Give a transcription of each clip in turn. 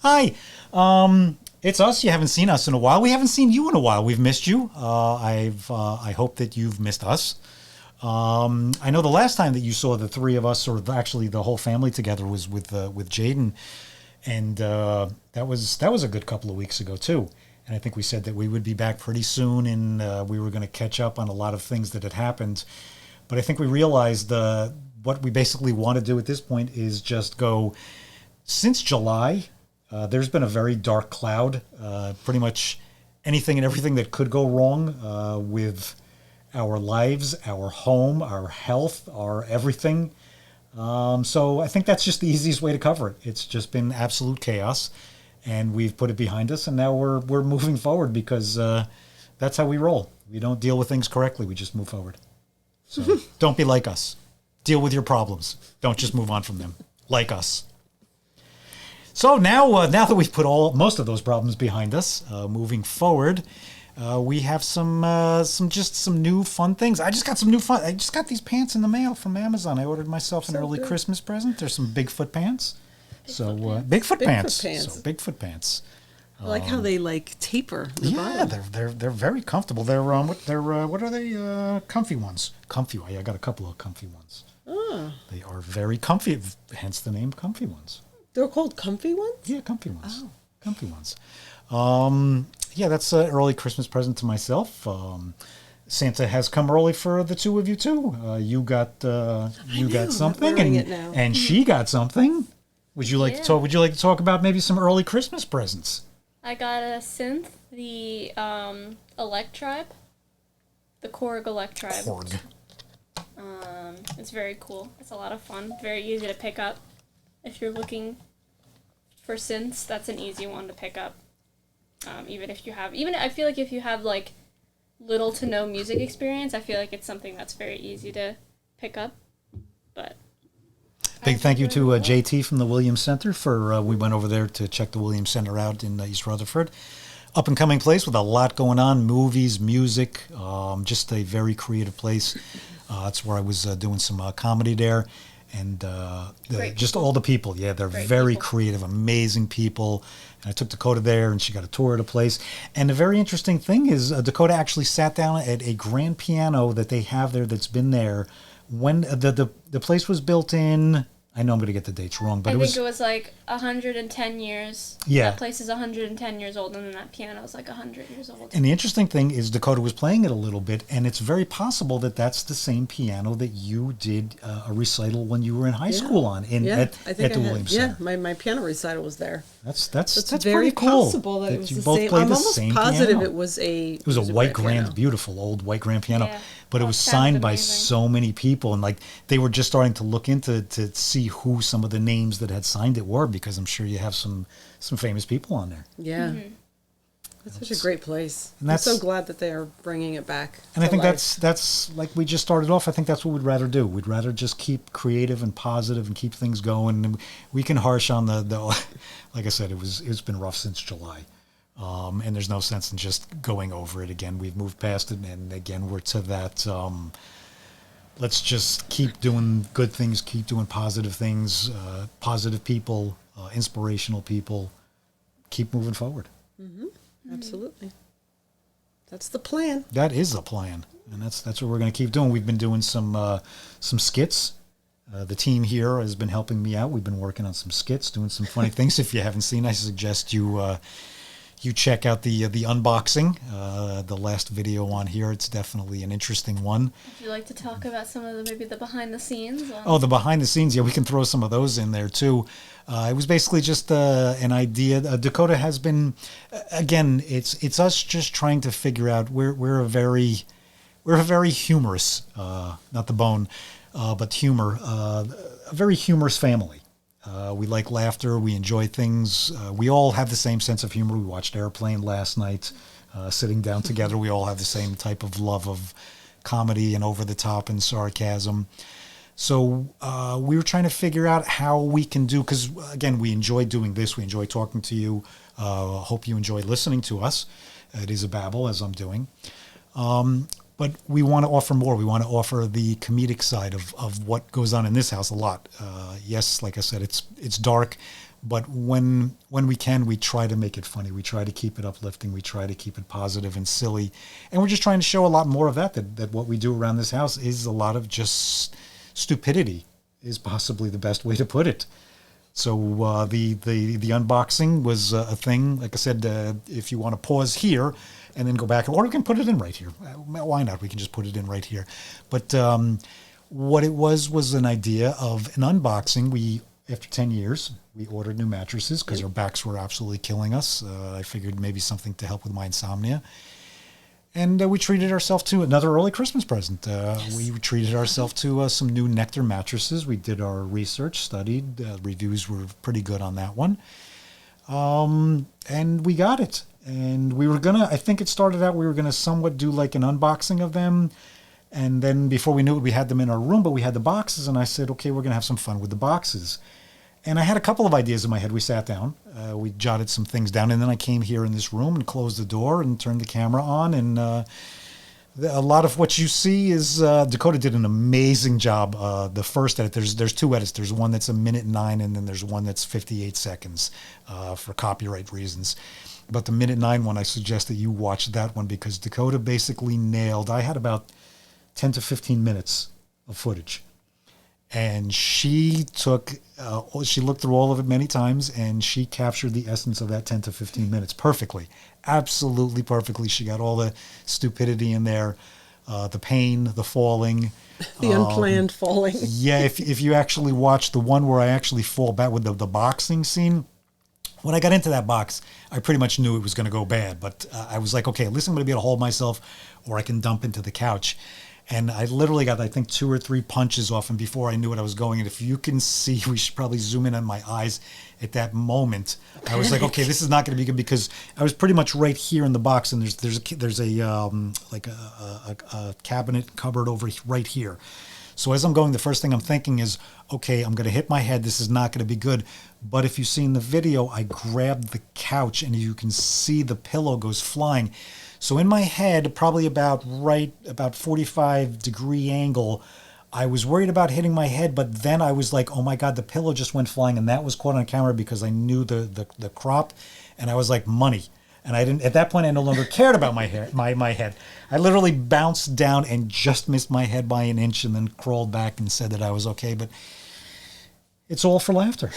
Hi. It's us. You haven't seen us in a while. We haven't seen you in a while. We've missed you. I hope that you've missed us. I know the last time that you saw the three of us, or actually the whole family together, was with Jaden, and that was a good couple of weeks ago too. And I think we said that we would be back pretty soon, and we were going to catch up on a lot of things that had happened. But I think we realized what we basically want to do at this point is just go. Since July, there's been a very dark cloud. Pretty much anything and everything that could go wrong with our lives, our home, our health, our everything. So I think that's just the easiest way to cover it. It's just been absolute chaos, and we've put it behind us, and now we're moving forward because that's how we roll. We don't deal with things correctly. We just move forward. So don't be like us. Deal with your problems. Don't just move on from them. Like us. So now that we've put most of those problems behind us, moving forward, we have some new fun things. I just got these pants in the mail from Amazon. I ordered myself an early Christmas present. There's some Bigfoot pants. Bigfoot pants. So Bigfoot pants. I like how they taper. The bottom. They're very comfortable. What are they? Comfy ones. Comfy. I got a couple of comfy ones. Oh. They are very comfy. Hence the name Comfy Ones. They're called comfy ones? Yeah, comfy ones. Oh. Comfy ones. Yeah, that's an early Christmas present to myself. Santa has come early for the two of you too. You got something, and she got something. Would you like to talk? Would you like to talk about maybe some early Christmas presents? I got a synth, the Electribe, the Korg Electribe. Korg. It's very cool. It's a lot of fun. Very easy to pick up. If you're looking for synths, that's an easy one to pick up. I feel like if you have little to no music experience, I feel like it's something that's very easy to pick up. But big thank you to JT from the Williams Center for we went over there to check the Williams Center out in East Rutherford. Up and coming place with a lot going on, movies, music, just a very creative place. That's where I was doing some comedy there. And just all the people, they're very creative, amazing people. And I took Dakota there, and she got a tour of the place. And the very interesting thing is Dakota actually sat down at a grand piano that they have there that's been there when the place was built in. I know I'm going to get the dates wrong, but I think it was 110 years. Yeah. That place is 110 years old, and then that piano is 100 years old. And the interesting thing is Dakota was playing it a little bit, and it's very possible that that's the same piano that you did a recital when you were in high school on at the Williams Center. Yeah, my piano recital was there. That's very pretty cool. Possible that it was you the both same. played I'm the almost same positive piano. it was a white grand, beautiful old white grand piano. Yeah. But it was signed by so many people, and they were just starting to look into to see who some of the names that had signed it were, because I'm sure you have some famous people on there. Yeah. Mm-hmm. That's such a great place. And I'm so glad that they are bringing it back. And I think that's like we just started off. I think that's what we'd rather do. We'd rather just keep creative and positive and keep things going. And we can harsh on the like I said, it's been rough since July. And there's no sense in just going over it again. We've moved past it, and again we're to that. Let's just keep doing good things, keep doing positive things, positive people, inspirational people. Keep moving forward. Mm-hmm. Absolutely. That's the plan. That is the plan, and that's what we're going to keep doing. We've been doing some skits. The team here has been helping me out. We've been working on some skits, doing some funny things. If you haven't seen, I suggest you check out the unboxing, the last video on here. It's definitely an interesting one. Would you like to talk about some of maybe the behind the scenes? The behind the scenes, yeah, we can throw some of those in there too. It was basically just an idea. Dakota has been, again, it's us just trying to figure out. We're a very humorous, not the bone, but humor, a very humorous family. We like laughter. We enjoy things. We all have the same sense of humor. We watched Airplane last night, sitting down together. We all have the same type of love of comedy and over the top and sarcasm. So we were trying to figure out how we can do, because again, we enjoy doing this. We enjoy talking to you. Hope you enjoy listening to us. It is a babble, as I'm doing. But we want to offer more. We want to offer the comedic side of what goes on in this house a lot. Yes, like I said, it's dark, But when we can, we try to make it funny. We try to keep it uplifting. We try to keep it positive and silly. And we're just trying to show a lot more of that what we do around this house is a lot of just stupidity is possibly the best way to put it. So the unboxing was a thing. Like I said, if you want to pause here and then go back, or we can put it in right here. Why not? We can just put it in right here. But what it was an idea of an unboxing. After 10 years, we ordered new mattresses because our backs were absolutely killing us. I figured maybe something to help with my insomnia. And we treated ourselves to another early Christmas present. We treated ourselves to some new Nectar mattresses. We did our research, studied. Reviews were pretty good on that one. And we got it. And we were going to, I think it started out, we were going to somewhat do like an unboxing of them. And then before we knew it, we had them in our room, but we had the boxes. And I said, okay, we're going to have some fun with the boxes. And I had a couple of ideas in my head. We sat down, we jotted some things down, and then I came here in this room and closed the door and turned the camera on. And a lot of what you see is Dakota did an amazing job. The first edit, there's two edits. There's one that's 1:09, and then there's one that's 58 seconds for copyright reasons. But the 1:09 one, I suggest that you watch that one because Dakota basically nailed. I had about 10 to 15 minutes of footage. And she she looked through all of it many times, and she captured the essence of that 10 to 15 minutes perfectly. Absolutely perfectly. She got all the stupidity in there, the pain, the falling. The unplanned falling. Yeah, if you actually watch the one where I actually fall back with the boxing scene, when I got into that box, I pretty much knew it was going to go bad. But I was like, okay, at least I'm going to be able to hold myself, or I can dump into the couch. And I literally got, I think, 2 or 3 punches off, and before I knew what I was going. And if you can see, we should probably zoom in on my eyes at that moment. I was like, okay, this is not going to be good, because I was pretty much right here in the box, and there's a cabinet cupboard over right here. So as I'm going, the first thing I'm thinking is, okay, I'm going to hit my head. This is not going to be good. But if you see in the video, I grabbed the couch, and you can see the pillow goes flying. So in my head, probably about 45-degree angle, I was worried about hitting my head, but then I was like, oh my God, the pillow just went flying, and that was caught on camera because I knew the crop, and I was like, money. And I didn't, at that point, I no longer cared about my hair, my head. I literally bounced down and just missed my head by an inch, and then crawled back and said that I was okay, but it's all for laughter.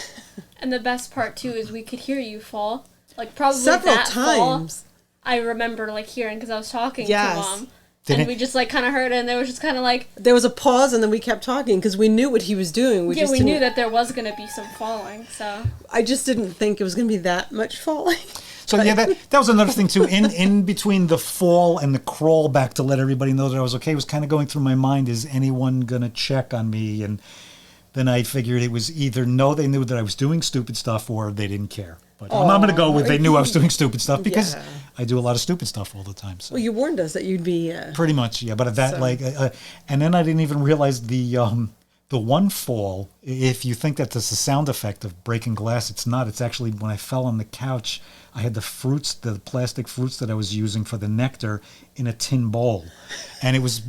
And the best part too is we could hear you fall, like probably Several that times. Fall, I remember like hearing because I was talking Yes. to Mom, Didn't we just like kind of heard it, and there was just kind of like There was a pause, and then we kept talking because we knew what he was doing. We knew that there was going to be some falling. So I just didn't think it was going to be that much falling. So yeah, that was another thing too. In between the fall and the crawl back to let everybody know that I was okay, was kind of going through my mind: is anyone gonna check on me? And then I figured it was either no, they knew that I was doing stupid stuff, or they didn't care. But I'm going to go with they knew I was doing stupid stuff, because Yeah. I do a lot of stupid stuff all the time. So. Well, you warned us that you'd be. Pretty much, yeah. But that and then I didn't even realize the one fall. If you think that that's a sound effect of breaking glass, it's not. It's actually when I fell on the couch. I had the plastic fruits that I was using for the nectar in a tin bowl, and it was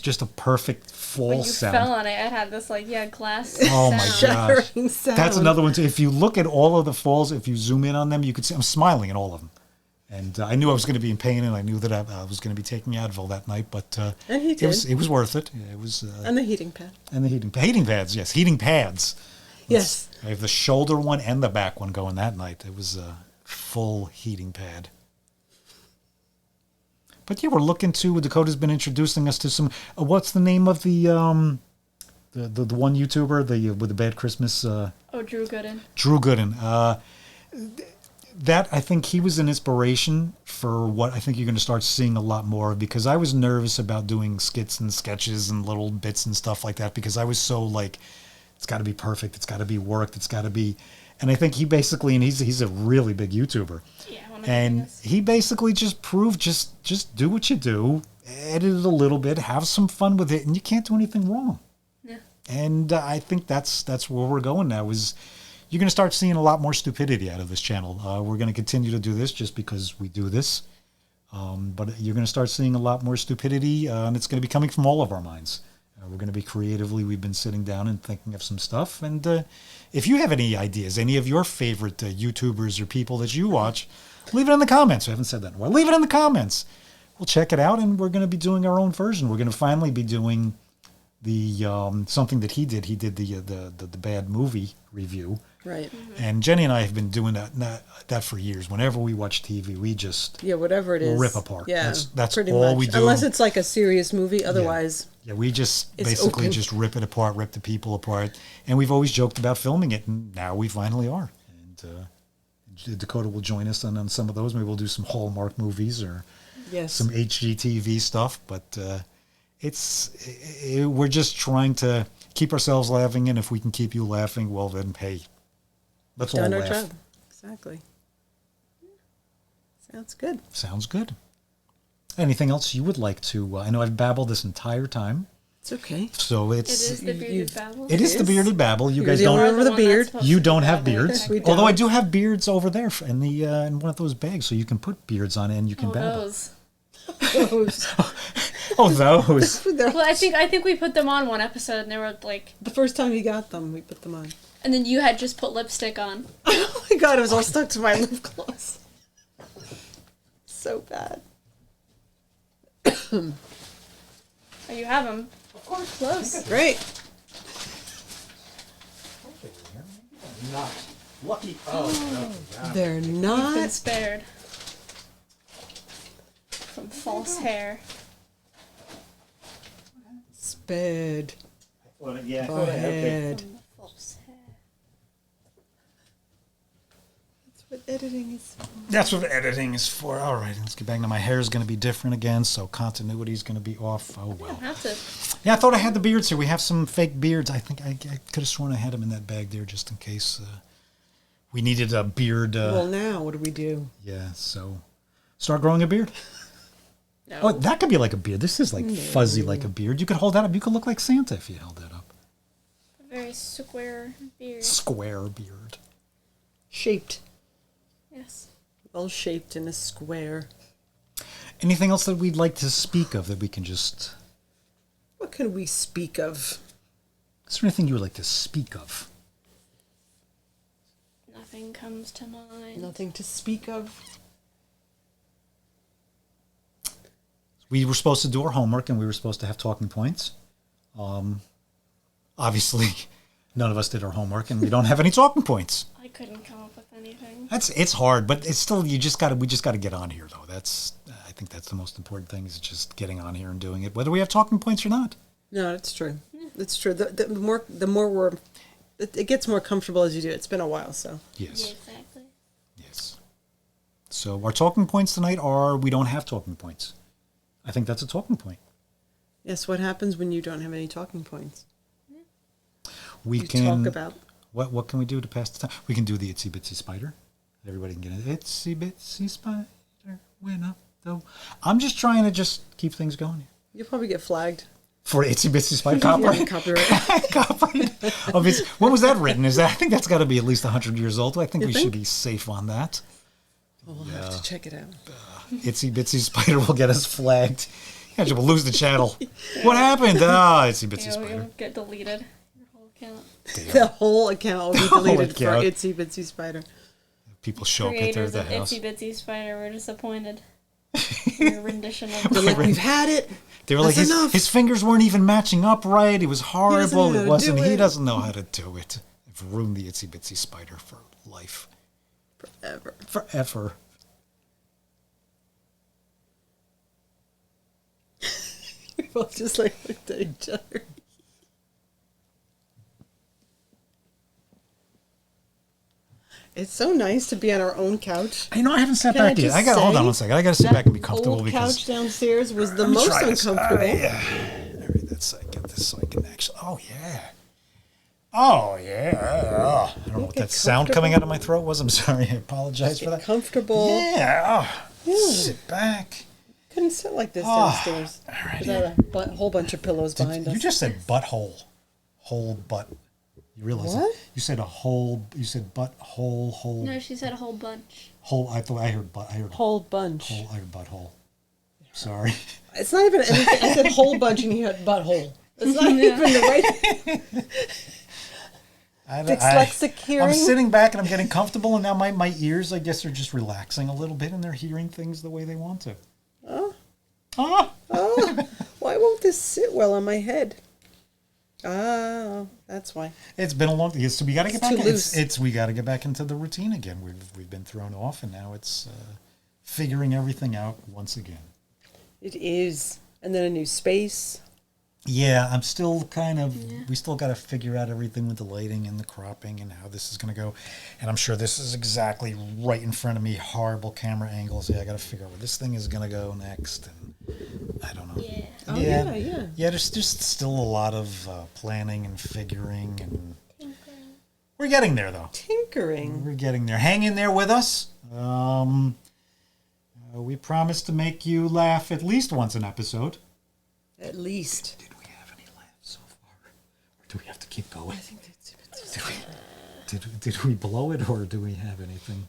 just a perfect fall when you sound. fell on it, it had this like glass. Oh my sound. gosh, Shattering sound. that's another one too. If you look at all of the falls, if you zoom in on them, you could see I'm smiling at all of them. And I knew I was going to be in pain, and I knew that I was going to be taking Advil that night. But And he it did. was worth it. It was And the heating pad. and the heating pads. Yes, heating pads. Yes. I have the shoulder one and the back one going that night. It was a full heating pad. But yeah, we're looking to. Dakota's been introducing us to some. What's the name of the one YouTuber with the bad Christmas? Drew Gooden. Drew Gooden. That, I think he was an inspiration for what I think you're going to start seeing a lot more of, because I was nervous about doing skits and sketches and little bits and stuff like that, because I was so like, it's got to be perfect, it's got to be worked, it's got to be, and I think he basically, and he's a really big YouTuber, Yeah, one of the and biggest. he basically just proved just do what you do, edit it a little bit, have some fun with it, and you can't do anything wrong. Yeah. And I think that's where we're going now. Is you're going to start seeing a lot more stupidity out of this channel. We're going to continue to do this just because we do this. But you're going to start seeing a lot more stupidity, and it's going to be coming from all of our minds. We're going to be creatively. We've been sitting down and thinking of some stuff. And if you have any ideas, any of your favorite YouTubers or people that you watch, leave it in the comments. I haven't said that in a while. Leave it in the comments. We'll check it out, and we're going to be doing our own version. We're going to finally be doing the something that he did. He did the bad movie review. Right. And Jenny and I have been doing that for years. Whenever we watch TV, we just whatever it is, rip apart. Yeah, that's pretty all much. we do. Unless it's like a serious movie, otherwise. Yeah, we just It's basically open. just rip it apart, rip the people apart, and we've always joked about filming it, and now we finally are. And Dakota will join us on some of those. Maybe we'll do some Hallmark movies or Yes. some HGTV stuff, but we're just trying to keep ourselves laughing, and if we can keep you laughing, well then, hey, let's all Done our laugh. job. Exactly. Sounds good. Sounds good. Anything else you would like to? I know I've babbled this entire time, It's okay. so It it's is the bearded babble. it is the is. bearded babble. You You're guys the don't. owner of the one that's beard. supposed You to be don't have babbling. beards, We although I don't. do have beards over there in the in one of those bags, so you can put beards on it and you can Oh, babble. those. Those. Oh, those. They're- Well, I think we put them on one episode, and they were like, the first time you got them, we put them on. and then you had just put lipstick on. Oh my god, it was all stuck to my lip gloss. So bad. Oh, you have them. Of course, close. Great. Not lucky. Oh, They're You've been not. spared from false hair. Sped. well, yeah. Go ahead. From the false hair. That's what editing is for. That's what editing is for. All right, let's get back to my hair is going to be different again, so continuity is going to be off. Oh You well. don't have to. Yeah, I thought I had the beards here. We have some fake beards. I think I could have sworn I had them in that bag there just in case we needed a beard. Well, now, what do we do? Yeah, so start growing a beard. No. Oh, that could be like a beard. This is like fuzzy like a beard. You could hold that up. You could look like Santa if you held that up. A very square beard. Square beard. Shaped. Yes. Well shaped in a square. Anything else that we'd like to speak of that we can just... What can we speak of? Is there anything you would like to speak of? Nothing comes to mind. Nothing to speak of. We were supposed to do our homework and we were supposed to have talking points. Obviously, none of us did our homework and we don't have any talking points. I couldn't come up with anything. It's hard, but it's still we just got to get on here though. I think that's the most important thing is just getting on here and doing it, whether we have talking points or not. No, it's true. It's true. The more we're, it gets more comfortable as you do it. It's been a while, so. Yes. Yeah, exactly. Yes. So our talking points tonight are we don't have talking points. I think that's a talking point. Yes, what happens when you don't have any talking points? We You can talk about. what can we do to pass the time? We can do the itsy bitsy spider. Everybody can get an itsy bitsy spider. Went up though. I'm just trying to just keep things going here. You'll probably get flagged. For itsy bitsy spider Yeah, copyright. copyright. Copyright. When was that written? I think that's got to be at least 100 years old. I think You we think? should be safe on that. We'll have to check it out. Itsy bitsy spider will get us flagged. Yeah, we'll lose the channel. What happened? Ah, itsy bitsy spider. You'll get deleted. Your whole account. The whole account will be The whole deleted for account. Itsy Bitsy Spider. People show up at Creators their of house. Itsy Bitsy Spider were disappointed. in Your rendition of They're like, we've had it. They were like, That's enough. his fingers weren't even matching up right. It was horrible. know how It to wasn't. do He it. doesn't know how to do it. I've ruined the itsy bitsy spider for life. Forever. Forever. We both just like looked at each other. It's so nice to be on our own couch. I know I haven't sat Can I back yet. just I got hold say on one second. I got to sit that back and be comfortable old because couch downstairs was the Let me most try this. uncomfortable. Yeah. All right, that's I get this so I can actually. Oh yeah. Oh yeah. Oh, I don't know what Get that sound coming comfortable. out of my throat was. I'm sorry. I apologize for that. Comfortable. Yeah. Oh, Yeah. sit back. Couldn't sit like this Oh, downstairs. all right. Without a whole bunch of pillows behind You us. just said butthole. Whole butt. You realize What? that? You said a whole. You said butthole. Whole. No, she said a whole bunch. Whole. I thought I heard butt. I heard Whole bunch. whole. I heard butthole. Sorry. It's not even anything. I said whole bunch and you had butthole. It's not even the right dyslexic hearing. I'm sitting back and I'm getting comfortable, and now my ears, I guess, are just relaxing a little bit, and they're hearing things the way they want to. Oh. Ah! Oh, why won't this sit well on my head? Oh, that's why. It's been a long time. So we got to get back. Too loose. We got to get back into the routine again. We've been thrown off, and now it's figuring everything out once again. It is, and then a new space. Yeah, I'm still kind of. We still got to figure out everything with the lighting and the cropping and how this is going to go. And I'm sure this is exactly right in front of me. Horrible camera angles. Yeah, I got to figure out where this thing is going to go next. And I don't know. Yeah. Oh, yeah. Yeah, there's just still a lot of planning and figuring, and we're getting there though. Tinkering. We're getting there. Hang in there with us. We promise to make you laugh at least once an episode. At least. Did we have any laughs so far, or do we have to keep going? I think that's Did we blow it, or do we have anything?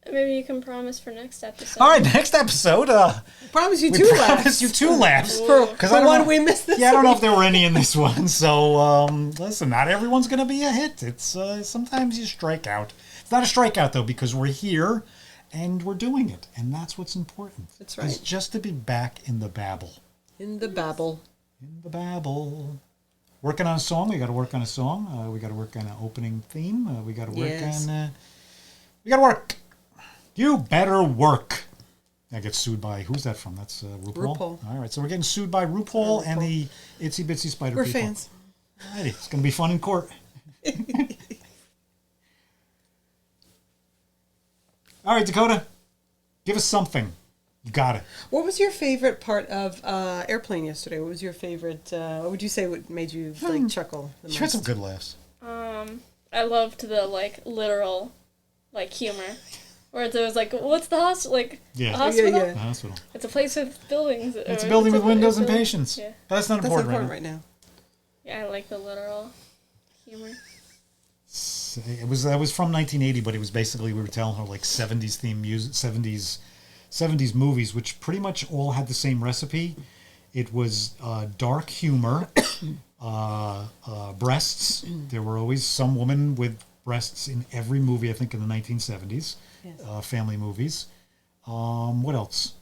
Maybe you can promise for next episode. All right, next episode. promise you We two promise laughs. you 2 laughs. For I don't one know- we missed this Yeah, I don't know week. if there were any in this one. So listen, not everyone's going to be a hit. It's sometimes you strike out. It's not a strikeout though, because we're here and we're doing it, and that's what's important. That's It's right. just to be back in the babble. In the babble. In the babble. Working on a song. We got to work on a song. We got to work on an opening theme. We got to work Yes. on. We got to work. You better work. I get sued by, who's that from? That's RuPaul. RuPaul. All right, so we're getting sued by RuPaul and the Itsy Bitsy Spider We're People. fans. Alrighty, it's going to be fun in court. All right, Dakota, give us something. You got it. What was your favorite part of Airplane yesterday? What was your favorite, what would you say what made you like chuckle the You had some most? good laughs. I loved the literal humor. Where it was what's the hospital? Yeah. A hospital? Yeah. The hospital. It's a place with buildings. It's a building with windows and patients. Yeah. But that's not That's important, important right right now. Yeah, I like the literal humor. It was that was from 1980, but it was basically, we were telling her 70s theme music, 70s movies, which pretty much all had the same recipe. It was dark humor, breasts. There were always some woman with breasts in every movie, I think, in the 1970s. Yes. Family movies. What else?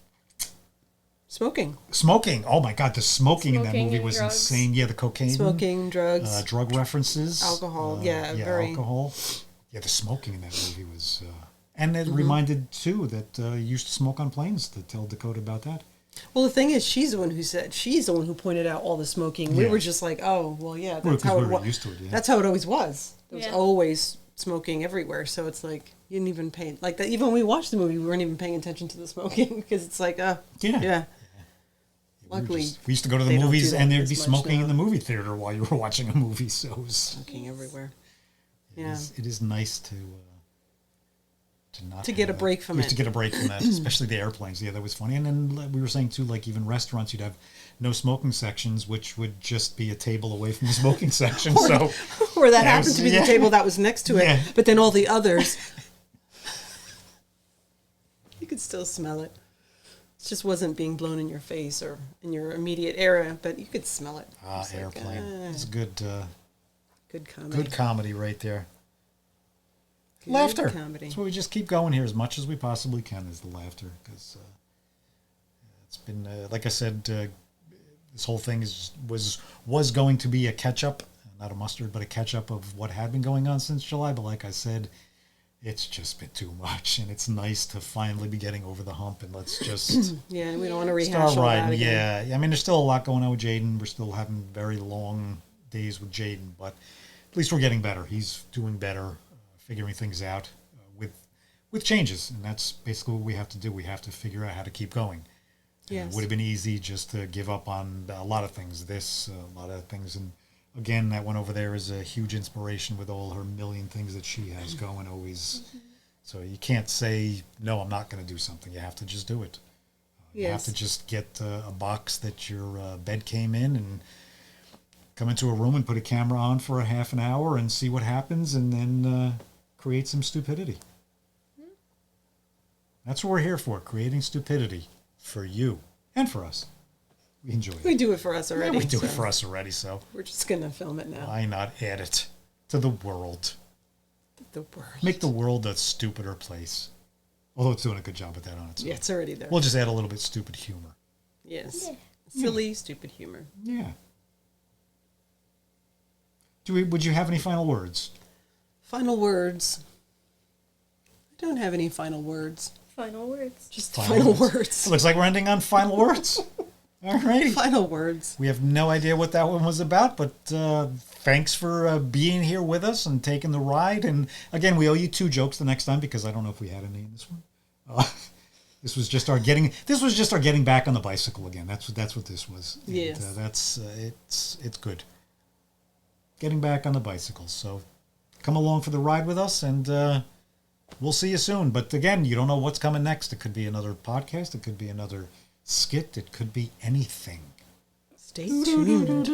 Smoking. Smoking. Oh my God, the smoking in that Smoking movie and was drugs. insane. Yeah, the cocaine. Smoking, drugs. Drug references. Alcohol, very- alcohol. Yeah, the smoking in that movie was... and it reminded, too, that you used to smoke on planes, to tell Dakota about that. Well, the thing is, she's the one who pointed out all the smoking. We Yeah. were just like, oh, well, yeah, Well, that's 'cause how we it were was. used to it, yeah. That's how it always was. There was Yeah. always smoking everywhere. So it's like, you didn't even pay, like that. Even when we watched the movie, we weren't even paying attention to the smoking because it's like, Yeah. yeah. We were Luckily, we used to go to the they don't movies do that and there'd as be much smoking now. in the movie theater while you were watching a movie. So it was... smoking everywhere. Yeah. It is nice to not To get a have that. break from Just it. to get a break from that, especially the airplanes. Yeah, that was funny. And then we were saying too, even restaurants, you'd have no smoking sections, which would just be a table away from the smoking section. So Or that Yeah, it happened was- to be yeah. the table that was next to it, Yeah. but then all the others, you could still smell it. It just wasn't being blown in your face or in your immediate area, but you could smell it. It's like, airplane. It's good good comedy. good comedy right there. Good Laughter. comedy. That's why we just keep going here as much as we possibly can, is the laughter. Because it's been, like I said, this whole thing was going to be a catch-up, not a mustard, but a catch-up of what had been going on since July. But like I said, it's just been too much, and it's nice to finally be getting over the hump, and let's just Yeah, we don't want to rehash start all that riding. again. Yeah, I mean, there's still a lot going on with Jaden. We're still having very long days with Jaden, but at least we're getting better. He's doing better, figuring things out with changes, and that's basically what we have to do. We have to figure out how to keep going. Yes. It would have been easy just to give up on a lot of things. A lot of things, and again, that one over there is a huge inspiration with all her million things that she has going always. So you can't say, no, I'm not going to do something. You have to just do it. You have Yes. to just get a box that your bed came in and come into a room and put a camera on for a half an hour and see what happens, and then create some stupidity. That's what we're here for, creating stupidity for you and for us. We enjoy it. We do it for us already. We do it so for us already, so We're just going to film it now. why not add it to the world? The world. Make the world a stupider place. Although it's doing a good job at that on its own. Yeah, it's already there. We'll just add a little bit stupid humor. Yes. Yeah. Silly, stupid humor. Yeah. Would you have any final words? Final words. I don't have any final words. Final words. Just Final final words. words. It looks like we're ending on final words. All right. Final words. We have no idea what that one was about, but thanks for being here with us and taking the ride. And again, we owe you 2 jokes the next time because I don't know if we had any in this one. This was just our getting back on the bicycle again. That's what this was. And, Yes. It's good. Getting back on the bicycle. So come along for the ride with us, and we'll see you soon. But again, you don't know what's coming next. It could be another podcast. It could be another skit. It could be anything. Stay tuned.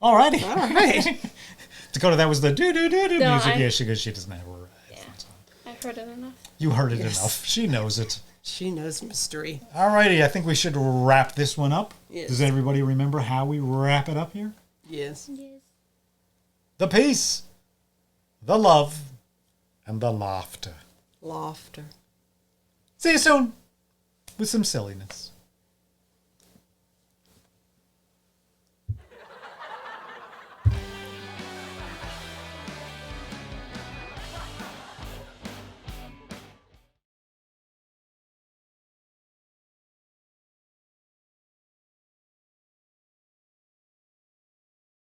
All righty. All right. Dakota, that was the do-do-do-do No, music. I- Yeah, she doesn't have her headphones on. I've heard it enough. You heard it Yes. enough. She knows it. She knows mystery. All righty. I think we should wrap this one up. Yes. Does everybody remember how we wrap it up here? Yes. Yes. The peace, the love, and the laughter. Laughter. See you soon with some silliness.